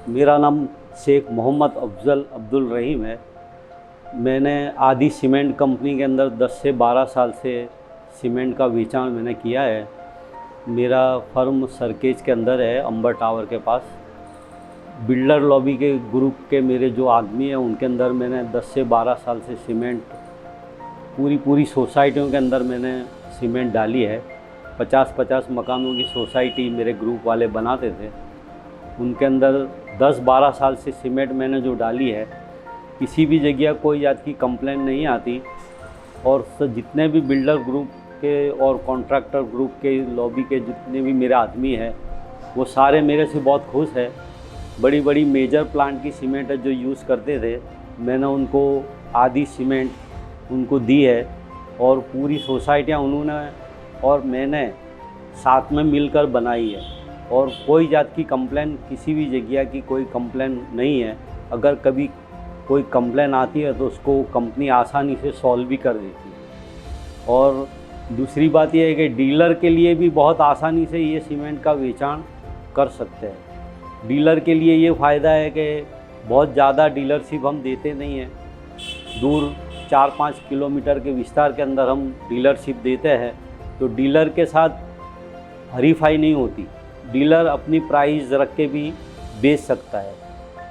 मेरा नाम शेख मोहम्मद अफजल अब्दुल रहीम है। मैंने आदि सीमेंट कंपनी के अंदर 10 से 12 साल से सीमेंट का बेचान मैंने किया है। मेरा फर्म सरखेज के अंदर है, अंबर टावर के पास। बिल्डर लॉबी के ग्रुप के मेरे जो आदमी हैं उनके अंदर मैंने 10 से 12 साल से सीमेंट पूरी सोसाइटियों के अंदर मैंने सीमेंट डाली है। 50-50 मकानों की सोसाइटी मेरे ग्रुप वाले बनाते थे। उनके अंदर 10-12 साल से सीमेंट मैंने जो डाली है, किसी भी जगह कोई जात की कंप्लेंट नहीं आती। और जितने भी बिल्डर ग्रुप के और कॉन्ट्रैक्टर ग्रुप के लॉबी के जितने भी मेरे आदमी हैं वो सारे मेरे से बहुत खुश है। बड़ी बड़ी मेजर प्लांट की सीमेंट है जो यूज़ करते थे, मैंने उनको आदि सीमेंट उनको दी है और पूरी सोसाइटियाँ उन्होंने और मैंने साथ में मिलकर बनाई है। और कोई जात की कंप्लेन, किसी भी जगह की कोई कंप्लेन नहीं है। अगर कभी कोई कंप्लेन आती है तो उसको कंपनी आसानी से सॉल्व भी कर देती है। और दूसरी बात यह है कि डीलर के लिए भी बहुत आसानी से ये सीमेंट का बेचान कर सकते हैं। डीलर के लिए ये फ़ायदा है कि बहुत ज़्यादा डीलरशिप हम देते नहीं हैं। दूर 4-5 किलोमीटर के विस्तार के अंदर हम डीलरशिप देते हैं, तो डीलर के साथ हरीफाई नहीं होती। डीलर अपनी प्राइस रख के भी बेच सकता है,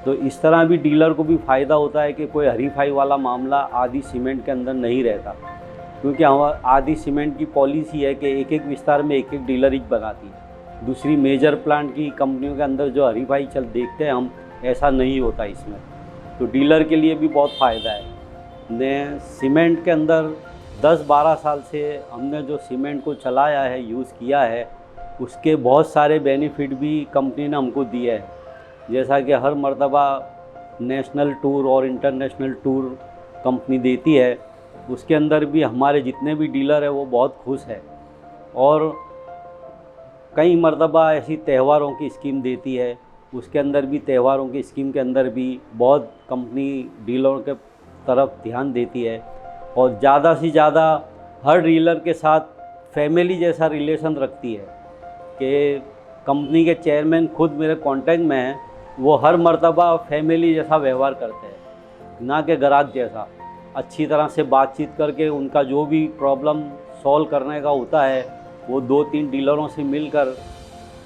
तो इस तरह भी डीलर को भी फ़ायदा होता है कि कोई हरीफाई वाला मामला आदि सीमेंट के अंदर नहीं रहता। क्योंकि आदि सीमेंट की पॉलिसी है कि एक एक विस्तार में एक एक डीलर ही बनाती है। दूसरी मेजर प्लांट की कंपनियों के अंदर जो हरीफाई देखते हैं हम, ऐसा नहीं होता इसमें। तो डीलर के लिए भी बहुत फ़ायदा है। ने सीमेंट के अंदर 10-12 साल से हमने जो सीमेंट को चलाया है, यूज़ किया है, उसके बहुत सारे बेनिफिट भी कंपनी ने हमको दिए हैं। जैसा कि हर मर्तबा नेशनल टूर और इंटरनेशनल टूर कंपनी देती है, उसके अंदर भी हमारे जितने भी डीलर हैं वो बहुत खुश है। और कई मर्तबा ऐसी त्योहारों की स्कीम देती है, उसके अंदर भी त्योहारों की स्कीम के अंदर भी बहुत कंपनी डीलरों के तरफ ध्यान देती है। और ज़्यादा से ज़्यादा हर डीलर के साथ फैमिली जैसा रिलेशन रखती है कि कंपनी के चेयरमैन खुद मेरे कांटेक्ट में हैं। वो हर मर्तबा फैमिली जैसा व्यवहार करते हैं, ना कि ग्राहक जैसा। अच्छी तरह से बातचीत करके उनका जो भी प्रॉब्लम सॉल्व करने का होता है वो 2-3 डीलरों से मिलकर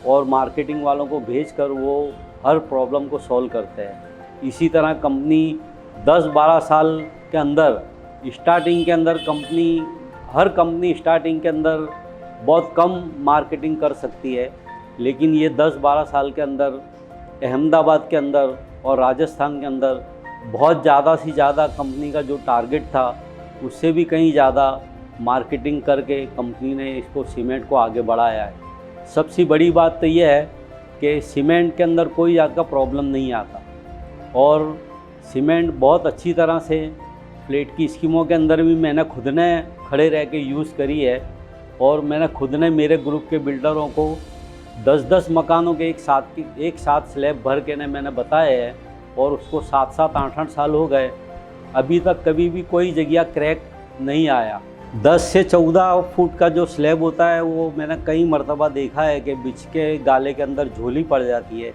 और मार्केटिंग वालों को भेजकर वो हर प्रॉब्लम को सॉल्व करते हैं। इसी तरह कंपनी 10-12 साल के अंदर स्टार्टिंग के अंदर हर कंपनी स्टार्टिंग के अंदर बहुत कम मार्केटिंग कर सकती है, लेकिन ये 10-12 साल के अंदर अहमदाबाद के अंदर और राजस्थान के अंदर बहुत ज़्यादा से ज़्यादा कंपनी का जो टारगेट था उससे भी कहीं ज़्यादा मार्केटिंग करके कंपनी ने इसको सीमेंट को आगे बढ़ाया है। सबसे बड़ी बात तो ये है कि सीमेंट के अंदर कोई जात का प्रॉब्लम नहीं आता। और सीमेंट बहुत अच्छी तरह से प्लेट की स्कीमों के अंदर भी मैंने खुद ने खड़े रह के यूज़ करी है। और मैंने खुद ने मेरे ग्रुप के बिल्डरों को 10-10 मकानों के एक साथ स्लैब भर के मैंने बताया है, और उसको 7-7, 8-8 साल हो गए, अभी तक कभी भी कोई जगह क्रैक नहीं आया। 10 से 14 फुट का जो स्लैब होता है वो मैंने कई मर्तबा देखा है कि बीच के गाले के अंदर झोली पड़ जाती है।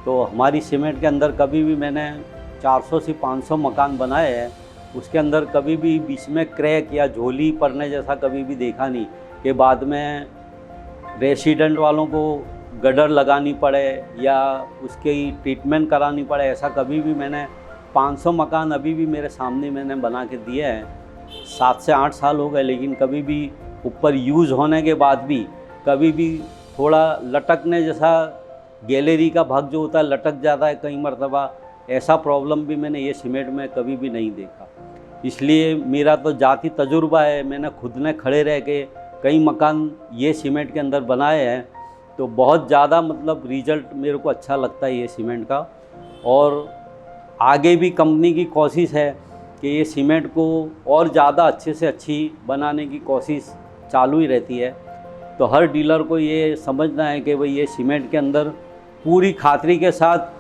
तो हमारी सीमेंट के अंदर कभी भी मैंने 400 से 500 मकान बनाए हैं, उसके अंदर कभी भी बीच में क्रैक या झोली पड़ने जैसा कभी भी देखा नहीं कि बाद में रेसिडेंट वालों को गडर लगानी पड़े या उसकी ट्रीटमेंट करानी पड़े। ऐसा कभी भी मैंने 500 मकान अभी भी मेरे सामने मैंने बना के दिए हैं। 7 से 8 साल हो गए, लेकिन कभी भी ऊपर यूज़ होने के बाद भी कभी भी थोड़ा लटकने जैसा, गैलरी का भाग जो होता है लटक जाता है कई मर्तबा, ऐसा प्रॉब्लम भी मैंने ये सीमेंट में कभी भी नहीं देखा। इसलिए मेरा तो जाती तजुर्बा है, मैंने खुद ने खड़े रह के कई मकान ये सीमेंट के अंदर बनाए हैं, तो बहुत ज़्यादा मतलब रिज़ल्ट मेरे को अच्छा लगता है ये सीमेंट का। और आगे भी कंपनी की कोशिश है कि ये सीमेंट को और ज़्यादा अच्छे से अच्छी बनाने की कोशिश चालू ही रहती है। तो हर डीलर को ये समझना है कि भाई ये सीमेंट के अंदर पूरी खातरी के साथ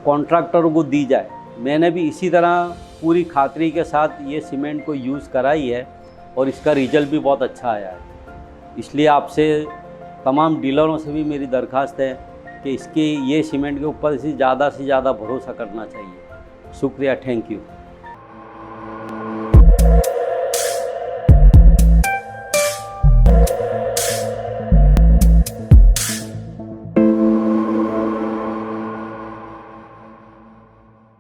कॉन्ट्रैक्टरों को दी जाए। मैंने भी इसी तरह पूरी खातरी के साथ ये सीमेंट को यूज़ कराई है और इसका रिज़ल्ट भी बहुत अच्छा आया है। इसलिए आपसे तमाम डीलरों से भी मेरी दरख्वास्त है कि इसके ये सीमेंट के ऊपर से ज़्यादा भरोसा करना चाहिए। शुक्रिया, थैंक यू।